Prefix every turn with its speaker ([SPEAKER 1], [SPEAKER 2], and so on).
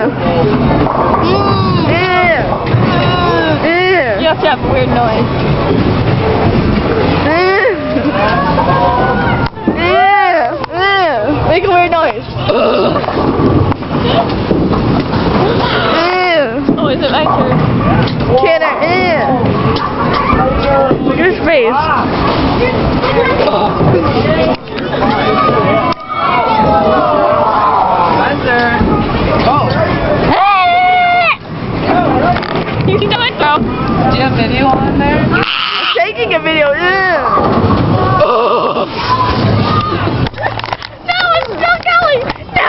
[SPEAKER 1] You have to have a weird noise. Make a weird noise. Oh, is it my turn? Tanner, look at his face. You can go and throw.
[SPEAKER 2] Do you have video on there?